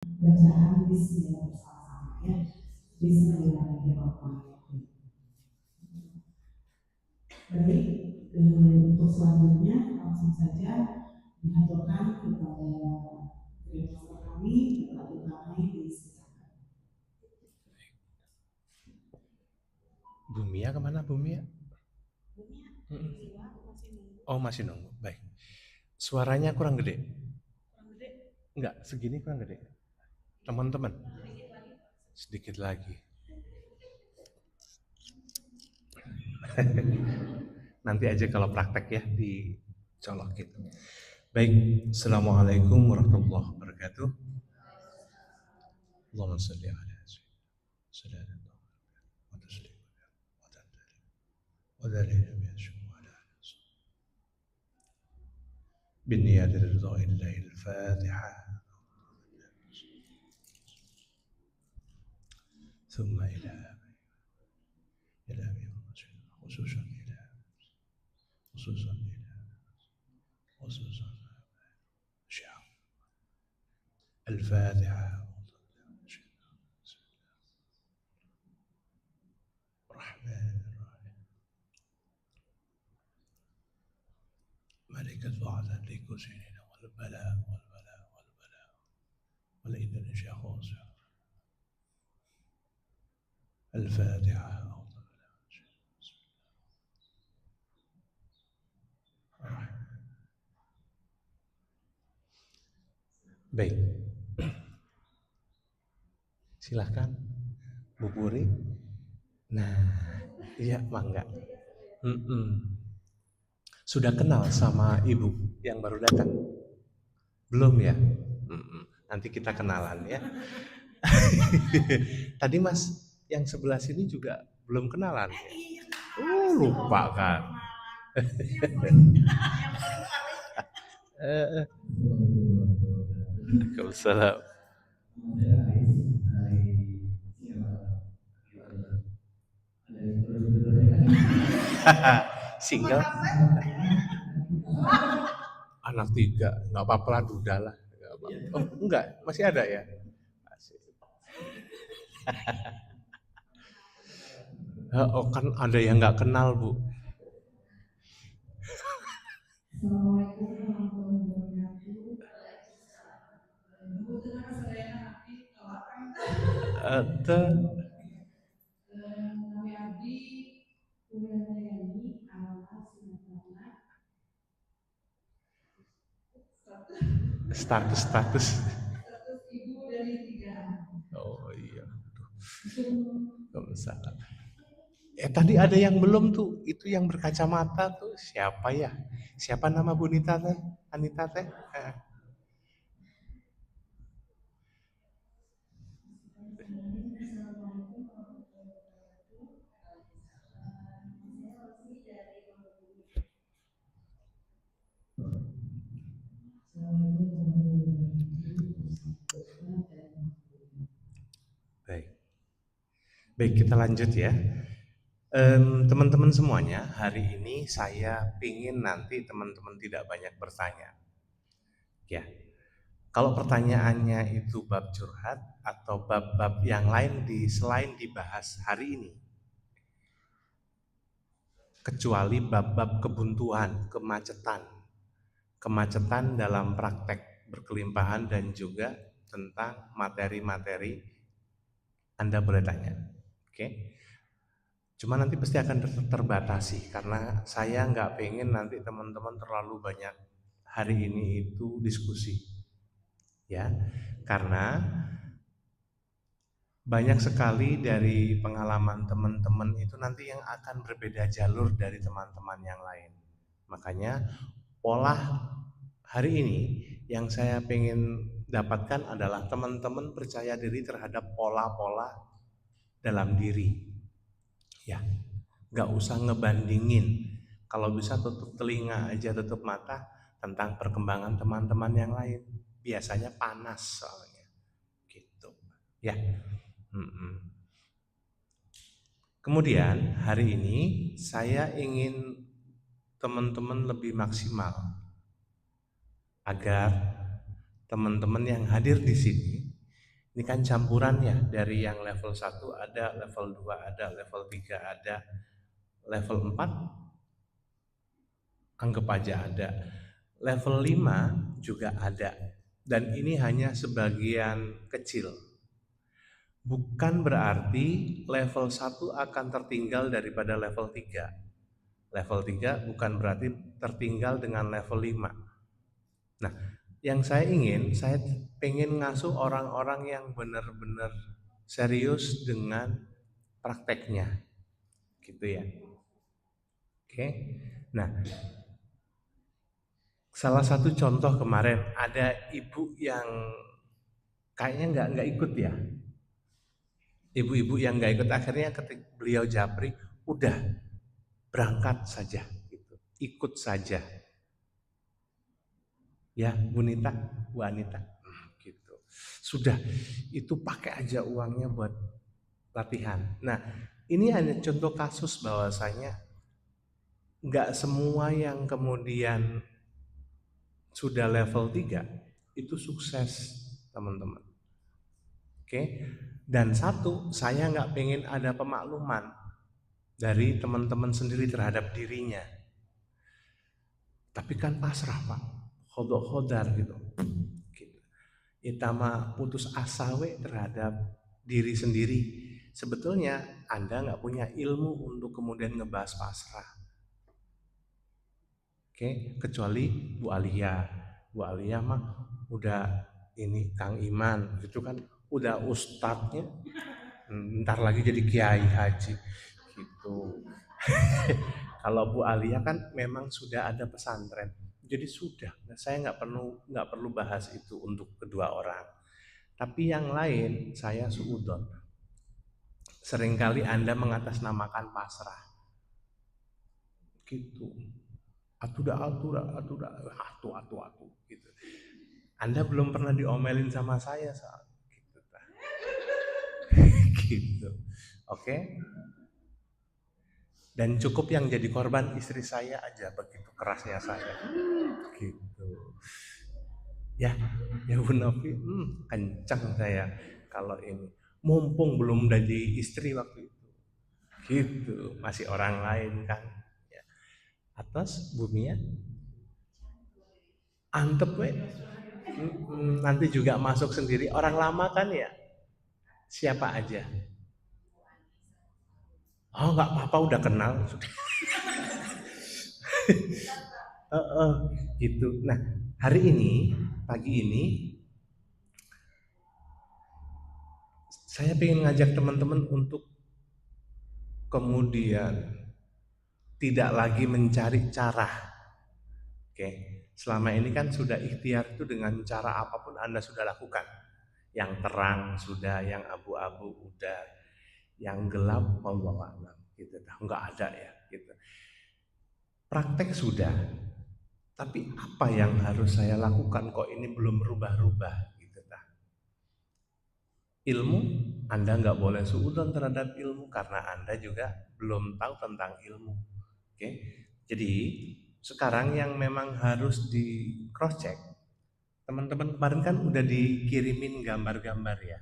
bacaan Bismillah bersama-sama ya. Bismillahirrahmanirrahim. Baik, untuk selanjutnya langsung saja dihaturkan kepada direktur kami, Bapak kami di silakan. Bumia kemana Bumia? Oh masih nunggu. Baik. Suaranya kurang gede. Enggak, segini kurang gede. Teman-teman. Sedikit lagi. Nanti aja kalau praktek ya dicolokin. Baik, Assalamualaikum warahmatullahi wabarakatuh. Allahumma salli ala sayyidina wa taslim wa dalil بالنيات الرضا إلا الفاتحة ثم إلى خصوصا شعب الفاتحة الرحمن الرحيم ملك الوعد لكسرنا والبلاء والإذن شخوص الفاتحة Baik, silahkan Bu Puri. Nah, iya mangga. Sudah kenal sama ibu yang baru datang? Belum ya? Nanti kita kenalan ya. Tadi Mas yang sebelah sini juga belum kenalan ya? Lupa kan? Waalaikumsalam. Single? Anak 3, nggak apa-apa lah, duda lah. Oh enggak, masih ada ya? Oh kan ada yang nggak kenal Bu. Assalamualaikum warahmatullahi wabarakatuh. Kami Abdi Kuliah Awal Status ibu dari 3 anak. Oh iya. Salah. Tadi ada yang belum tuh, itu yang berkacamata tuh siapa ya? Siapa nama Bu Nita teh? Anita teh? Baik. Baik, kita lanjut ya. Teman-teman semuanya, hari ini saya pingin nanti teman-teman tidak banyak bertanya. Ya, kalau pertanyaannya itu bab curhat atau bab-bab yang lain selain dibahas hari ini, kecuali bab-bab kebuntuan, kemacetan dalam praktek berkelimpahan dan juga tentang materi-materi, Anda boleh tanya. Oke? Cuma nanti pasti akan terbatasi karena saya nggak pengen nanti teman-teman terlalu banyak hari ini itu diskusi, ya, karena banyak sekali dari pengalaman teman-teman itu nanti yang akan berbeda jalur dari teman-teman yang lain. Makanya pola hari ini yang saya pengen dapatkan adalah teman-teman percaya diri terhadap pola-pola dalam diri. Ya, nggak usah ngebandingin. Kalau bisa tutup telinga aja, tutup mata tentang perkembangan teman-teman yang lain. Biasanya panas soalnya, gitu. Ya. Kemudian hari ini saya ingin teman-teman lebih maksimal agar teman-teman yang hadir di sini Ini kan campuran ya, dari yang level 1 ada, level 2 ada, level 3 ada, level 4 anggap aja ada, level 5 juga ada. Dan ini hanya sebagian kecil. Bukan berarti level 1 akan tertinggal daripada level 3. Level 3 bukan berarti tertinggal dengan level 5. Nah, yang saya pengen ngasuh orang-orang yang benar-benar serius dengan prakteknya, gitu ya. Oke. Nah, salah satu contoh kemarin ada ibu yang kayaknya nggak ikut ya. Ibu-ibu yang nggak ikut, akhirnya ketika beliau japri, udah berangkat saja, gitu. Ikut saja. Ya, Bu Anita, gitu. Sudah, itu pakai aja uangnya buat latihan. Nah, ini hanya contoh kasus bahwasanya nggak semua yang kemudian sudah level 3 itu sukses, teman-teman. Oke. Dan satu, saya nggak pengen ada pemakluman dari teman-teman sendiri terhadap dirinya. Tapi kan pasrah, Pak. Khodok-khodar gitu. Itama putus asa terhadap diri sendiri. Sebetulnya Anda nggak punya ilmu untuk kemudian ngebahas pasrah. Oke, kecuali Bu Alia. Bu Alia mah udah ini Kang Iman, itu kan udah ustadznya, ntar lagi jadi kiai haji gitu. Kalau Bu Alia kan memang sudah ada pesantren, jadi sudah, saya nggak perlu bahas itu untuk kedua orang. Tapi yang lain saya suudon. Seringkali Anda mengatasnamakan pasrah, gitu. Atu gitu. Anda belum pernah diomelin sama saya soal gitu. Gitu. Oke. Dan cukup yang jadi korban istri saya aja, begitu kerasnya saya. Gitu. Ya Bu Novi, kencang saya kalau ini. Mumpung belum jadi istri waktu itu. Gitu, masih orang lain kan. Ya. Atas Bu Mia, antep nanti juga masuk sendiri. Orang lama kan ya. Siapa aja? Oh nggak apa-apa, udah kenal. Gitu. Nah, hari ini, pagi ini, saya pengen ngajak teman-teman untuk kemudian tidak lagi mencari cara. Oke, selama ini kan sudah ikhtiar itu dengan cara apapun Anda sudah lakukan. Yang terang sudah, yang abu-abu udah, yang gelap Allah alam, gitu. Nggak ada ya, gitu. Praktek sudah, tapi apa yang harus saya lakukan kok ini belum berubah-ubah, gitu. Ilmu, Anda nggak boleh suudzon terhadap ilmu karena Anda juga belum tahu tentang ilmu. Oke, jadi sekarang yang memang harus di cross check, teman-teman kemarin kan udah dikirimin gambar-gambar ya.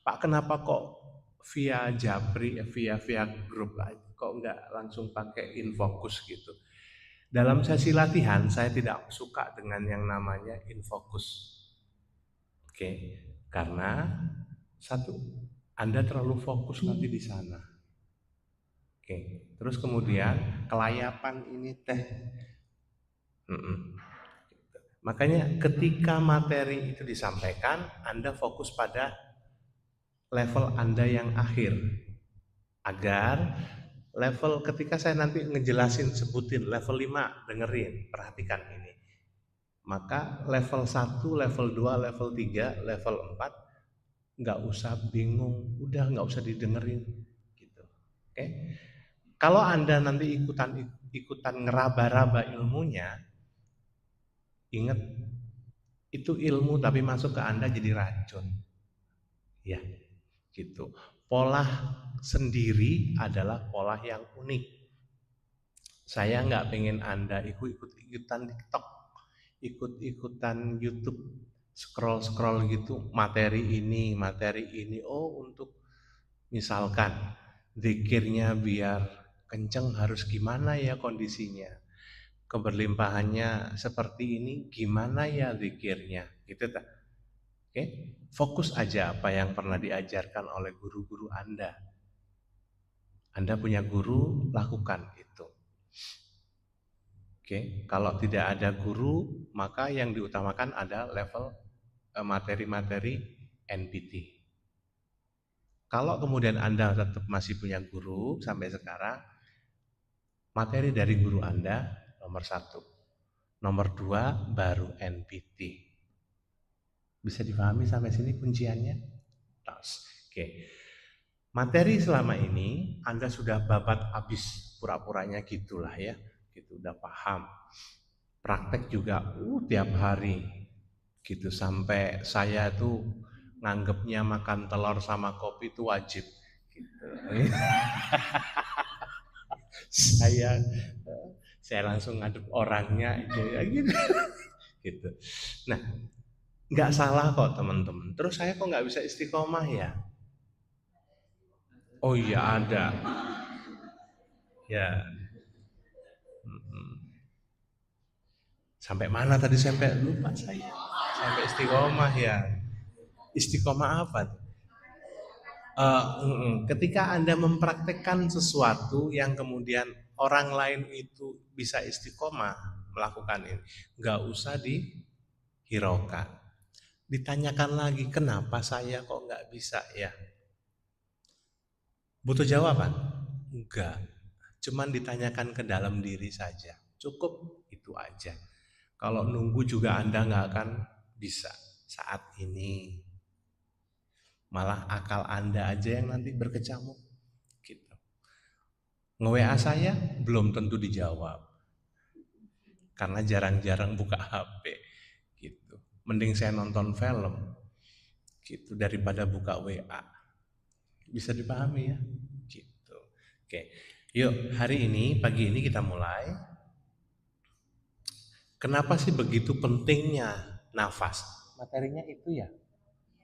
Pak, kenapa kok via Japri, via grup kok nggak langsung pakai infocus gitu? Dalam sesi latihan saya tidak suka dengan yang namanya infocus. Oke, karena satu, Anda terlalu fokus nanti di sana. Oke, terus kemudian kelayapan ini teh. Makanya ketika materi itu disampaikan, Anda fokus pada level Anda yang akhir. Agar level ketika saya nanti ngejelasin, sebutin level 5, dengerin, perhatikan ini. Maka level 1, level 2, level 3, level 4 nggak usah bingung, udah nggak usah didengerin gitu. Oke. Kalau Anda nanti ikutan ngeraba-raba ilmunya, ingat itu ilmu tapi masuk ke Anda jadi racun. Ya, gitu. Pola sendiri adalah pola yang unik. Saya nggak pengen Anda ikut-ikutan TikTok, ikut-ikutan YouTube, scroll gitu materi ini, oh untuk misalkan zikirnya biar kenceng harus gimana ya kondisinya, keberlimpahannya seperti ini gimana ya zikirnya, gitu tak? Oke, fokus aja apa yang pernah diajarkan oleh guru-guru Anda. Anda punya guru, lakukan itu. Oke, kalau tidak ada guru, maka yang diutamakan ada level materi-materi NPT. Kalau kemudian Anda tetap masih punya guru sampai sekarang, materi dari guru Anda nomor 1. Nomor 2 baru NPT. Bisa dipahami sampai sini kunciannya? Oke. Materi selama ini Anda sudah babat habis, pura-puranya gitulah ya. Gitu udah paham. Praktek juga tiap hari. Gitu sampai saya tuh nganggepnya makan telur sama kopi itu wajib gitu. saya langsung ngadep orangnya gitu. Gitu. Nah, nggak salah kok teman-teman. Terus saya kok nggak bisa istiqomah ya? Oh iya ada. Ya. Sampai mana tadi, sampai lupa saya. Sampai istiqomah ya. Istiqomah apa tuh? Ketika Anda mempraktekkan sesuatu yang kemudian orang lain itu bisa istiqomah melakukan ini, nggak usah dihiraukan. Ditanyakan lagi, kenapa saya kok nggak bisa ya? Butuh jawaban? Enggak. Cuman ditanyakan ke dalam diri saja. Cukup itu aja. Kalau nunggu juga Anda nggak akan bisa saat ini. Malah akal Anda aja yang nanti berkecamuk. Gitu. Nge-WA saya belum tentu dijawab. Karena jarang-jarang buka HP. Gitu. Mending saya nonton film. Gitu daripada buka WA. Bisa dipahami ya? Gitu. Oke. Yuk, hari ini, pagi ini kita mulai. Kenapa sih begitu pentingnya nafas? Materinya itu ya,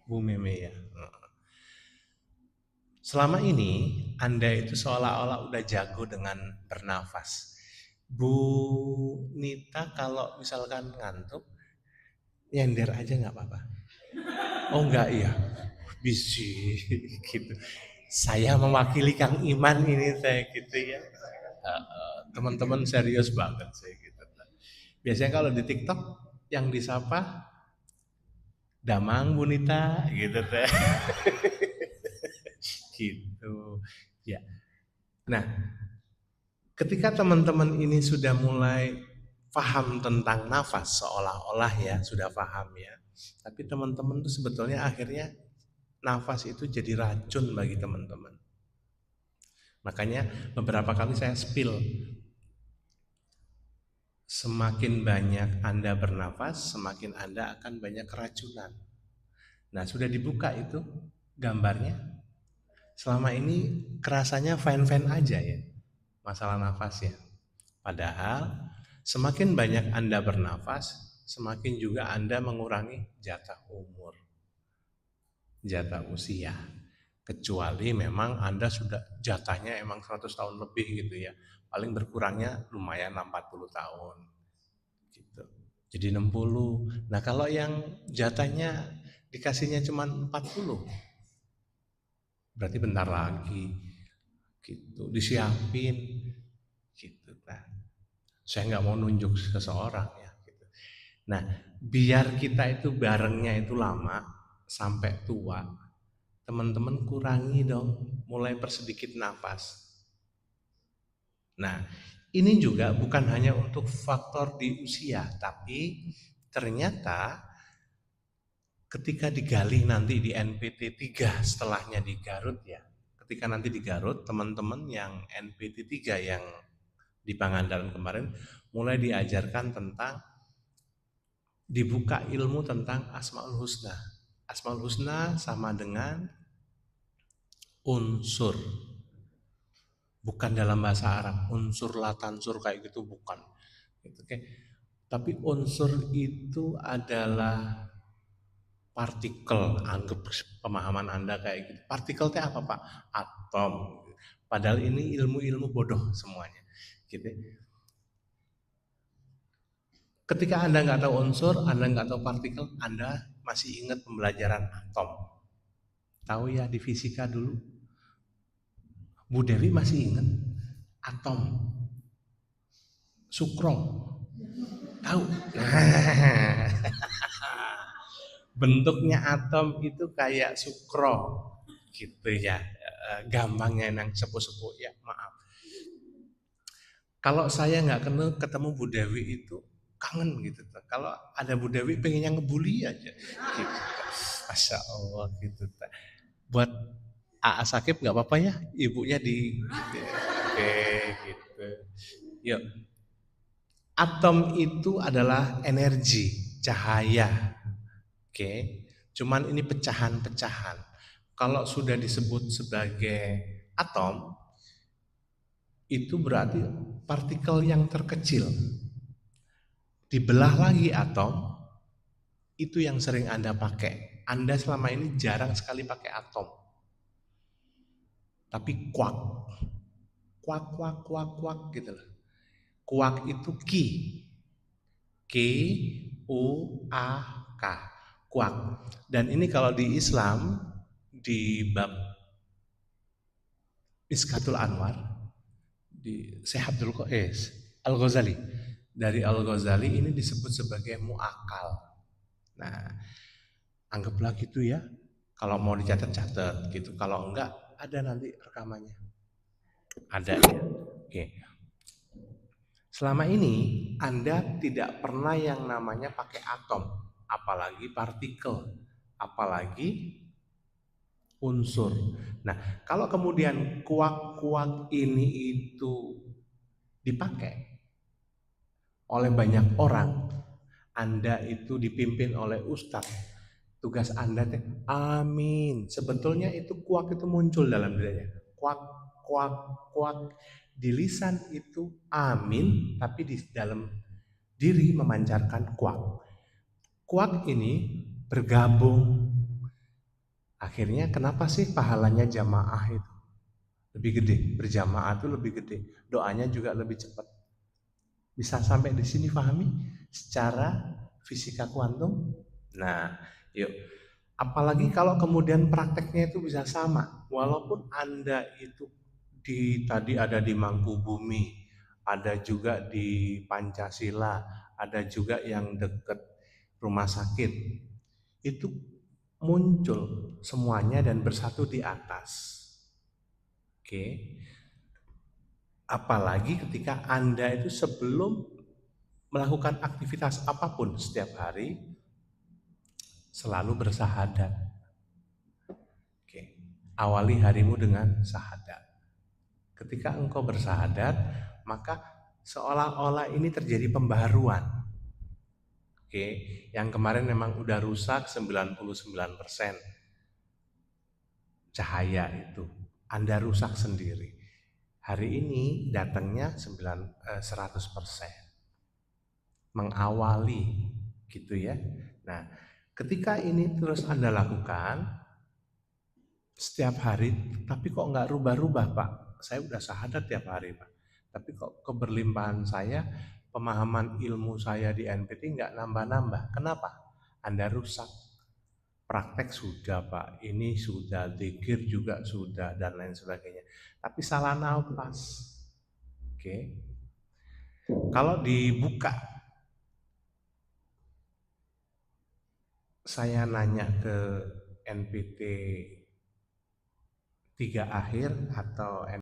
Bu Meme ya. Selama ini Anda itu seolah-olah udah jago dengan bernafas. Bu Nita kalau misalkan ngantuk, nyender aja nggak apa-apa. Oh enggak ya, bisi gitu. Saya mewakili Kang Iman ini saya gitu ya. Teman-teman serius banget saya gitu. Biasanya kalau di TikTok yang disapa Damang Bunita gitu teh. Gitu. Ya. Nah, ketika teman-teman ini sudah mulai paham tentang nafas seolah-olah ya, sudah paham ya. Tapi teman-teman tuh sebetulnya akhirnya nafas itu jadi racun bagi teman-teman. Makanya beberapa kali saya spill. Semakin banyak Anda bernafas, semakin Anda akan banyak keracunan. Nah, sudah dibuka itu gambarnya. Selama ini kerasanya fine-fine aja ya, masalah nafas ya. Padahal semakin banyak Anda bernafas, semakin juga Anda mengurangi jatah umur, jatah usia. Kecuali memang Anda sudah jatahnya emang 100 tahun lebih gitu ya. Paling berkurangnya lumayan 40 tahun. Gitu. Jadi 60. Nah, kalau yang jatahnya dikasihnya cuma 40, berarti bentar lagi gitu disiapin gitu. Nah, saya nggak mau nunjuk seseorang ya gitu. Nah, biar kita itu barengnya itu lama sampai tua, teman-teman kurangi dong, mulai persedikit nafas. Nah, ini juga bukan hanya untuk faktor di usia, tapi ternyata ketika digali nanti di NPT 3 setelahnya di Garut ya. Ketika nanti di Garut, teman-teman yang NPT 3 yang di Pangandaran kemarin mulai diajarkan tentang dibuka ilmu tentang Asmaul Husna. Asmaul Husna sama dengan unsur. Bukan dalam bahasa Arab, unsur latansur kayak gitu bukan. Gitu, okay. Tapi unsur itu adalah partikel, anggap pemahaman Anda kayak gitu. Partikel itu apa Pak? Atom. Padahal ini ilmu-ilmu bodoh semuanya. Gitu. Ketika Anda nggak tahu unsur, Anda nggak tahu partikel, Anda masih ingat pembelajaran atom. Tahu ya di fisika dulu? Bu Dewi masih ingat atom. Sukro. Tahu? Bentuknya atom itu kayak sukro. Gitu ya. Gampangnya yang sepuh-sepuh ya, maaf. Kalau saya nggak ketemu Bu Dewi itu kangen gitu. Kalau ada Bu Dewi pengennya ngebully aja. Gitu. Masya Allah gitu. Buat A.A. Sakib nggak apa-apa ya, ibunya di oke gitu. Yuk. Atom itu adalah energi, cahaya. Oke. Cuman ini pecahan-pecahan. Kalau sudah disebut sebagai atom, itu berarti partikel yang terkecil. Dibelah lagi atom, itu yang sering Anda pakai. Anda selama ini jarang sekali pakai atom. Tapi kuak gitu loh. Kuak itu ki. K-U-A-K. Kuak. Dan ini kalau di Islam, di bab Miskatul Anwar, di Syekh Abdul Qais Al-Ghazali. Dari Al-Ghazali ini disebut sebagai mu'akal. Nah, anggaplah gitu ya. Kalau mau dicatat-catat gitu. Kalau enggak, ada nanti rekamannya. Ada ya. Oke. Selama ini Anda tidak pernah yang namanya pakai atom, apalagi partikel, apalagi unsur. Nah, kalau kemudian kuak-kuak ini itu dipakai oleh banyak orang, Anda itu dipimpin oleh ustadz. Tugas Anda amin. Sebetulnya itu kuak itu muncul dalam dirinya. Kuak, kuak, kuak. Di lisan itu amin, tapi di dalam diri memancarkan kuak. Kuak ini bergabung. Akhirnya kenapa sih pahalanya jamaah itu lebih gede? Berjamaah itu lebih gede. Doanya juga lebih cepat. Bisa sampai di sini pahami secara fisika kuantum? Nah, yuk. Apalagi kalau kemudian prakteknya itu bisa sama. Walaupun Anda itu tadi ada di Mangkubumi, ada juga di Pancasila, ada juga yang dekat rumah sakit. Itu muncul semuanya dan bersatu di atas. Oke. Apalagi ketika Anda itu sebelum melakukan aktivitas apapun setiap hari selalu bersahadat. Oke. Awali harimu dengan sahadat. Ketika engkau bersahadat, maka seolah-olah ini terjadi pembaharuan. Oke, yang kemarin memang udah rusak 99% cahaya itu. Anda rusak sendiri. Hari ini datangnya 100%. Mengawali gitu ya. Nah, ketika ini terus Anda lakukan setiap hari, tapi kok nggak rubah-rubah Pak? Saya udah sahadat tiap hari Pak. Tapi kok keberlimpahan saya, pemahaman ilmu saya di NPT nggak nambah-nambah. Kenapa? Anda rusak. Praktek sudah Pak, ini sudah, zikir juga sudah, dan lain sebagainya. Tapi salah nafas. Oke. Kalau dibuka, saya nanya ke NPT 3 akhir atau